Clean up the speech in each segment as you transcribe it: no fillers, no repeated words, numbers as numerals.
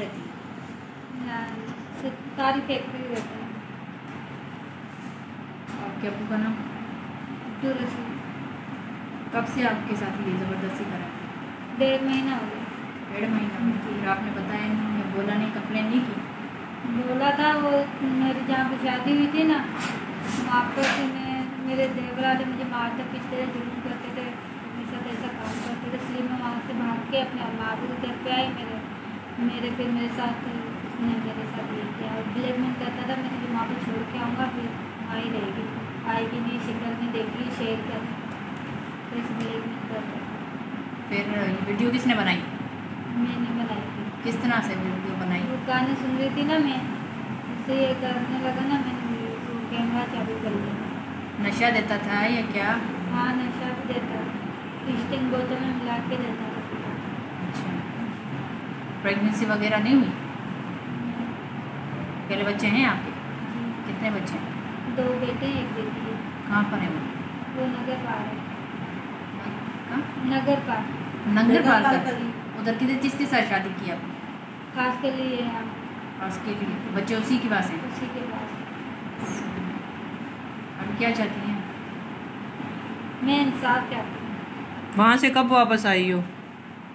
रहती है? सरकारी फैक्ट्री रहता है। आपके अब्बू का नाम? अब्दुल रसूल। कब से आपके साथ ये ज़बरदस्ती करा? 1.5 महीना हो गया। 1.5 महीना। फिर आपने बताया नहीं या बोला नहीं, कंप्लेन नहीं की? बोला था, वो मेरी जहाँ पे शादी हुई थी ना, वहाँ पर मेरे देवर वाले मुझे मारते पीटते थे, जुलूम करते थे, मेरे साथ ऐसा काम करते थे। इसलिए मैं वहाँ से भाग के अपने माँ के घर पे आई। फिर मेरे साथ उसने मेरे साथ ये किया और ब्लैकमेल करता था, मैं तुझे माँ को छोड़ के आऊँगा, फिर वहाँ ही रहेगी, आएगी नहीं, शिकल नहीं देगी, शेयर कर, ऐसे ब्लैकमेल करता था। फिर ये वीडियो किसने बनाई? मैंने बनाई थी। किस तरह से वीडियो बनाई? वो गाने सुन रही थी ना मैं, इससे ये करने लगा ना, मैंने वो कैमरा चालू कर लिया। नशा देता था या क्या? हाँ, नशा भी देता, स्टिंग बोतल में मिला के देता था। अच्छा, प्रेगनेंसी वगैरह नहीं हुई? पहले बच्चे हैं आपके? कितने बच्चे हैं? 2 बेटे 1 बेटी है। कहाँ पर है वो? वो नगर पार है। कहाँ? नगर पार। नंगर पाल कर उधर किसके साथ शादी की आपने? खास के लिए यहाँ पास के लिए बच्चे उसी के पास हैं? उसी के पास। अब क्या चाहती हैं? मैं इंसाफ चाहती हूँ। वहाँ से कब वापस आई हो?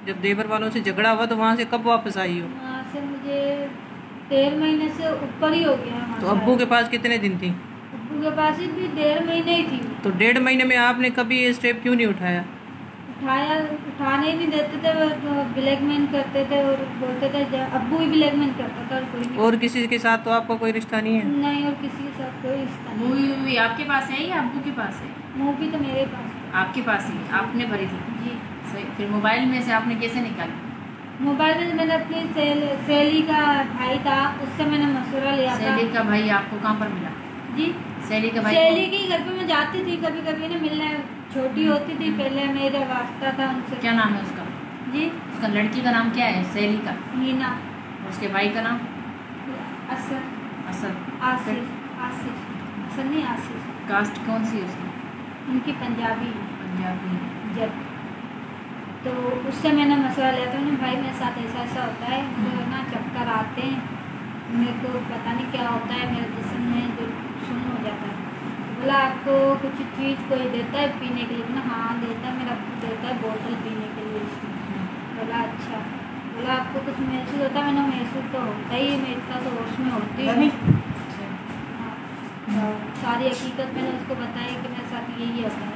जब देवर वालों से झगड़ा हुआ तो वहाँ से कब वापस आई हो? वहाँ से मुझे 13 महीने से ऊपर ही हो गया है। तो अब्बू के पास कितने दिन थी? अब्बू के पास ही भी 1.5 महीने ही थी। तो 1.5 महीने में आपने कभी ये स्टेप क्यों नहीं उठाया? उठाने ही नहीं देते थे, वो ब्लैकमेल करते थे और बोलते थे, अब्बू ही ब्लैकमेल करता था और कोई नहीं। और किसी के साथ तो आपका कोई रिश्ता नहीं है? नहीं, और किसी के साथ कोई रिश्ता नहीं। मूवी आपके पास है या अब्बू के पास है? मूवी तो मेरे पास है। आपके पास ही? आपने भरी थी? जी। सही। फिर मोबाइल में से आपने कैसे निकाली? मोबाइल में मैंने अपनी सहेली का भाई था, उससे मैंने मशवरा लिया था। सहेली का भाई आपको कहाँ पर मिला? जी, सहेली का भाई? सहेली के घर पे मैं जाती थी कभी कभी ना मिलने, छोटी होती थी पहले, मेरा वास्ता था उनसे। क्या नाम है उसका? जी, उसका लड़की का नाम क्या है? सहेली का? हीना। उसके भाई का नाम? असर। असद। आशीष। आशीष असर नहीं, आशीष। कास्ट कौन सी है उसकी? उनकी पंजाबी है। पंजाबी। जब तो उससे मैंने मशवरा लिया था, उन्हें भाई मेरे साथ ऐसा ऐसा होता है, मुझे ना चक्कर आते हैं, मेरे को पता नहीं क्या होता है, मेरे जिस्म में जो सुन हो जाता है। बोला आपको कुछ चीज़ कोई देता है पीने के लिए? ना हाँ देता है, मेरा देता है बोतल पीने के लिए। बोला अच्छा। बोला आपको कुछ महसूस होता है? मैंने महसूस तो होता ही है, मैं इतना तो होश में होती हूँ। हाँ, सारी हकीकत मैंने उसको बताई कि मेरे साथ यही होता है।